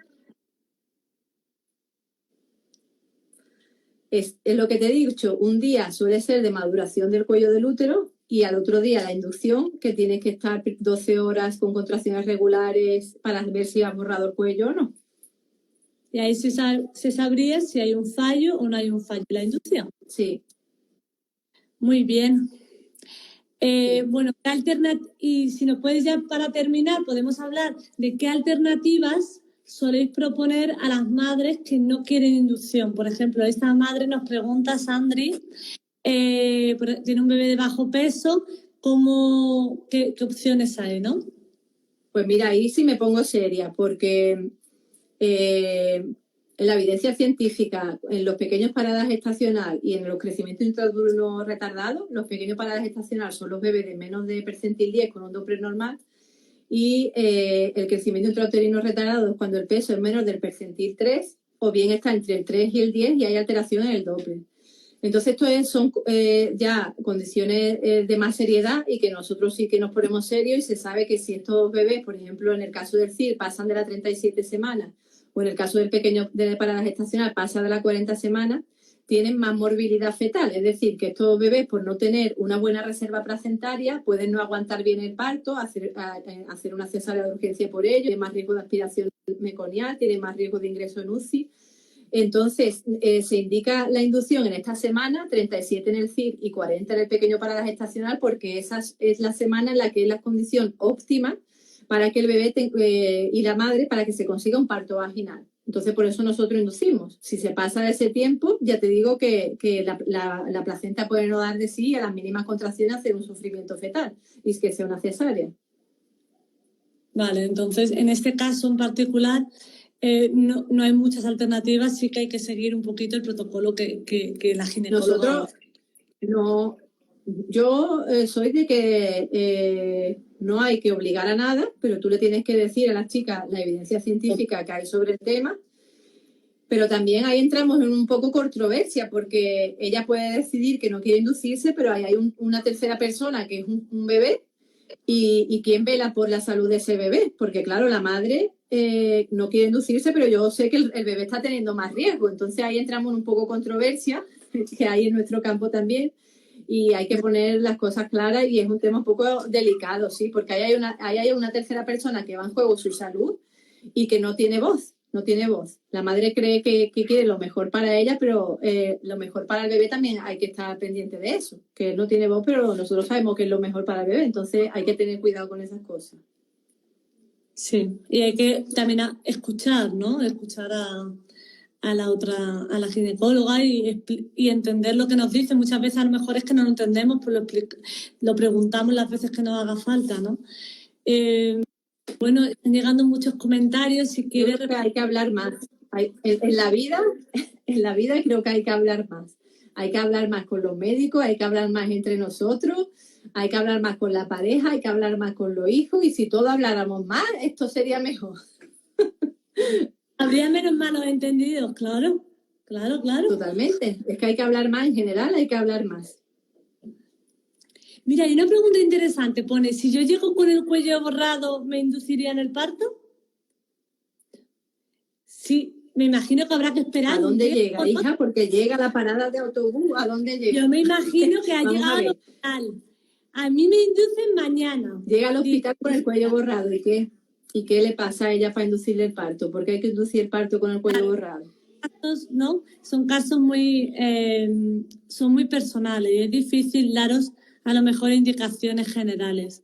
Speaker 2: Es lo que te he dicho, un día suele ser de maduración del cuello del útero y al otro día la inducción, que tienes que estar 12 horas con contracciones regulares para ver si has borrado el cuello o no.
Speaker 1: Y ahí se sabría si hay un fallo o no hay un fallo en la inducción.
Speaker 2: Sí.
Speaker 1: Muy bien. Bueno, y si nos puedes ya para terminar, podemos hablar de qué alternativas soléis proponer a las madres que no quieren inducción. Por ejemplo, esta madre nos pregunta, Sandri, tiene un bebé de bajo peso, ¿qué opciones hay, no?
Speaker 2: Pues mira, ahí sí me pongo seria, porque en la evidencia científica, en los pequeños paradas gestacional y en los crecimientos intrauterino retardados, los pequeños paradas gestacional son los bebés de menos de percentil 10 con un Doppler normal, y el crecimiento intrauterino retardado es cuando el peso es menos del percentil 3 o bien está entre el 3 y el 10 y hay alteración en el Doppler. Entonces, son ya condiciones de más seriedad y que nosotros sí que nos ponemos serios y se sabe que si estos bebés, por ejemplo, en el caso del CIR, pasan de las 37 semanas o en el caso del pequeño de parada gestacional pasa de las 40 semanas, tienen más morbilidad fetal. Es decir, que estos bebés, por no tener una buena reserva placentaria, pueden no aguantar bien el parto, hacer una cesárea de urgencia por ello, tienen más riesgo de aspiración meconial, tienen más riesgo de ingreso en UCI. Entonces, se indica la inducción en esta semana, 37 en el CIR y 40 en el pequeño parada gestacional, porque esa es la semana en la que es la condición óptima para que el bebé y la madre, para que se consiga un parto vaginal. Entonces, por eso nosotros inducimos. Si se pasa de ese tiempo, ya te digo que la placenta puede no dar de sí y a las mínimas contracciones hacer un sufrimiento fetal y es que sea una cesárea.
Speaker 1: Vale, entonces, en este caso en particular... no hay muchas alternativas, sí que hay que seguir un poquito el protocolo que la ginecóloga...
Speaker 2: Nosotros, no, yo soy de que no hay que obligar a nada, pero tú le tienes que decir a las chicas la evidencia científica que hay sobre el tema, pero también ahí entramos en un poco controversia, porque ella puede decidir que no quiere inducirse, pero ahí hay una tercera persona que es un bebé y quién vela por la salud de ese bebé, porque claro, la madre no quiere inducirse, pero yo sé que el bebé está teniendo más riesgo, entonces ahí entramos en un poco controversia, que hay en nuestro campo también, y hay que poner las cosas claras y es un tema un poco delicado, ¿sí? Porque ahí hay una tercera persona que va en juego su salud y que no tiene voz, no tiene voz. La madre cree que quiere lo mejor para ella, pero lo mejor para el bebé también hay que estar pendiente de eso, que él no tiene voz, pero nosotros sabemos que es lo mejor para el bebé, entonces hay que tener cuidado con esas cosas.
Speaker 1: Sí, y hay que también escuchar, ¿no? Escuchar a la ginecóloga y entender lo que nos dice. Muchas veces a lo mejor es que no lo entendemos, pues lo preguntamos las veces que nos haga falta, ¿no? Bueno, están llegando muchos comentarios. Si quieres...
Speaker 2: Creo que hay que hablar más. En la vida creo que hay que hablar más. Hay que hablar más con los médicos, hay que hablar más entre nosotros, hay que hablar más con la pareja, hay que hablar más con los hijos y si todos habláramos más, esto sería mejor.
Speaker 1: Habría menos malos entendidos, claro.
Speaker 2: Totalmente. Es que hay que hablar más en general, hay que hablar más.
Speaker 1: Mira, hay una pregunta interesante. Pone, si yo llego con el cuello borrado, ¿me inducirían el parto? Sí, me imagino que habrá que esperar.
Speaker 2: ¿A dónde llega, hija? Porque llega a la parada de autobús. ¿A dónde llega?
Speaker 1: Yo me imagino que ha llegado al hospital. A mí me inducen mañana.
Speaker 2: Llega al hospital con el cuello borrado. ¿Y qué le pasa a ella para inducirle el parto? ¿Por qué hay que inducir el parto con el cuello borrado?
Speaker 1: ¿No? Son casos muy personales y es difícil daros a lo mejor indicaciones generales.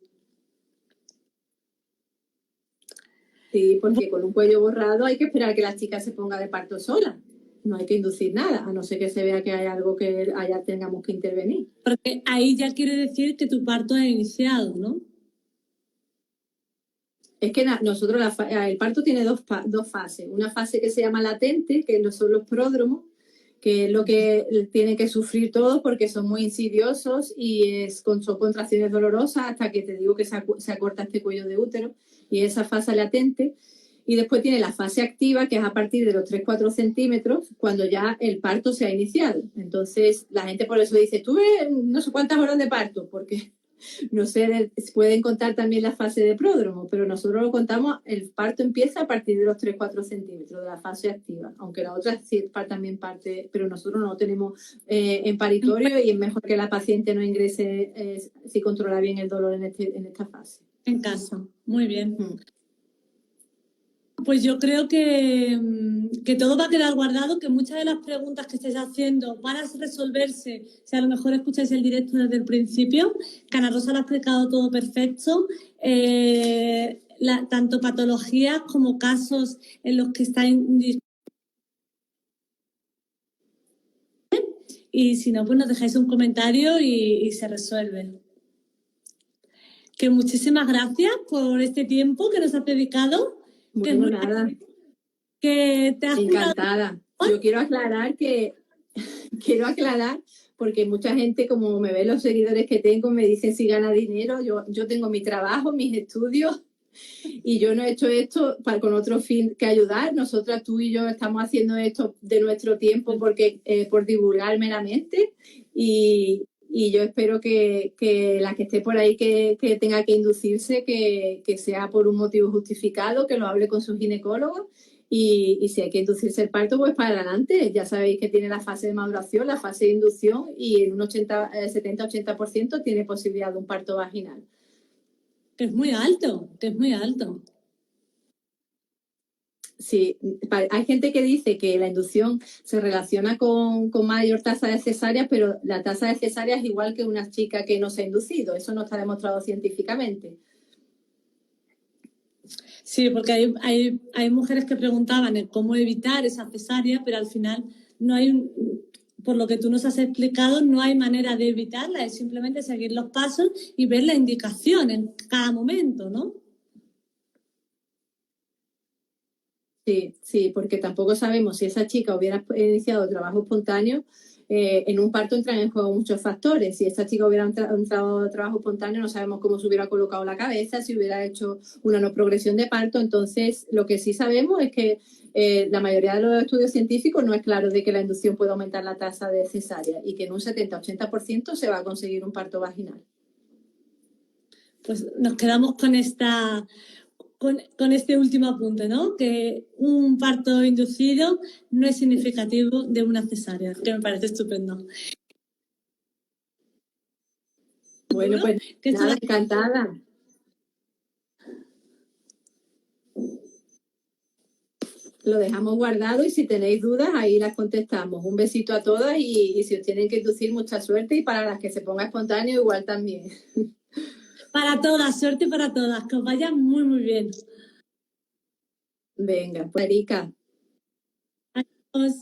Speaker 2: Sí, porque con un cuello borrado hay que esperar que la chica se ponga de parto sola. No hay que inducir nada, a no ser que se vea que hay algo que allá tengamos que intervenir.
Speaker 1: Porque ahí ya quiere decir que tu parto ha iniciado, ¿no?
Speaker 2: Es que nosotros el parto tiene dos fases. Una fase que se llama latente, que son los pródromos, que es lo que tienen que sufrir todos porque son muy insidiosos y son contracciones dolorosas hasta que te digo que se acorta este cuello de útero, y esa fase latente. Y después tiene la fase activa, que es a partir de los 3-4 centímetros, cuando ya el parto se ha iniciado. Entonces, la gente por eso dice, tuve no sé cuántas horas de parto, porque no sé, pueden contar también la fase de pródromo, pero nosotros lo contamos, el parto empieza a partir de los 3-4 centímetros de la fase activa, aunque la otra sí también parte, pero nosotros no lo tenemos en paritorio y es mejor que la paciente no ingrese si controla bien el dolor en esta fase.
Speaker 1: En casa, muy bien. Pues yo creo que todo va a quedar guardado, que muchas de las preguntas que estáis haciendo van a resolverse si a lo mejor escucháis el directo desde el principio. Que Ana Rosa lo ha explicado todo perfecto. Tanto patologías como casos en los que estáis. Y si no, pues nos dejáis un comentario y se resuelve. Que muchísimas gracias por este tiempo que nos has dedicado.
Speaker 2: Bueno, nada.
Speaker 1: Que te has
Speaker 2: encantada. Yo quiero aclarar porque mucha gente, como me ven los seguidores que tengo, me dicen si gana dinero. Yo tengo mi trabajo, mis estudios Y yo no he hecho esto con otro fin que ayudar. Nosotras, tú y yo, estamos haciendo esto de nuestro tiempo porque por divulgar meramente. Y yo espero que la que esté por ahí que tenga que inducirse, que sea por un motivo justificado, que lo hable con su ginecólogo. Y si hay que inducirse el parto, pues para adelante. Ya sabéis que tiene la fase de maduración, la fase de inducción y en un 70-80% tiene posibilidad de un parto vaginal.
Speaker 1: Que es muy alto, que es muy alto.
Speaker 2: Sí, hay gente que dice que la inducción se relaciona con mayor tasa de cesáreas, pero la tasa de cesáreas es igual que una chica que no se ha inducido. Eso no está demostrado científicamente.
Speaker 1: Sí, porque hay mujeres que preguntaban en cómo evitar esa cesárea, pero al final no hay, por lo que tú nos has explicado, no hay manera de evitarla, es simplemente seguir los pasos y ver la indicación en cada momento, ¿no?
Speaker 2: Sí, porque tampoco sabemos si esa chica hubiera iniciado trabajo espontáneo. En un parto entran en juego muchos factores. Si esa chica hubiera entrado trabajo espontáneo, no sabemos cómo se hubiera colocado la cabeza, si hubiera hecho una no progresión de parto. Entonces, lo que sí sabemos es que la mayoría de los estudios científicos no es claro de que la inducción puede aumentar la tasa de cesárea y que en un 70-80% se va a conseguir un parto vaginal.
Speaker 1: Pues nos quedamos con este último apunte, ¿no? Que un parto inducido no es significativo de una cesárea, que me parece estupendo.
Speaker 2: Bueno, pues nada, encantada. Lo dejamos guardado y si tenéis dudas, ahí las contestamos. Un besito a todas y si os tienen que inducir, mucha suerte y para las que se ponga espontáneo, igual también.
Speaker 1: Para todas, suerte para todas, que os vaya muy, muy bien.
Speaker 2: Venga, pues Erika.
Speaker 1: Adiós.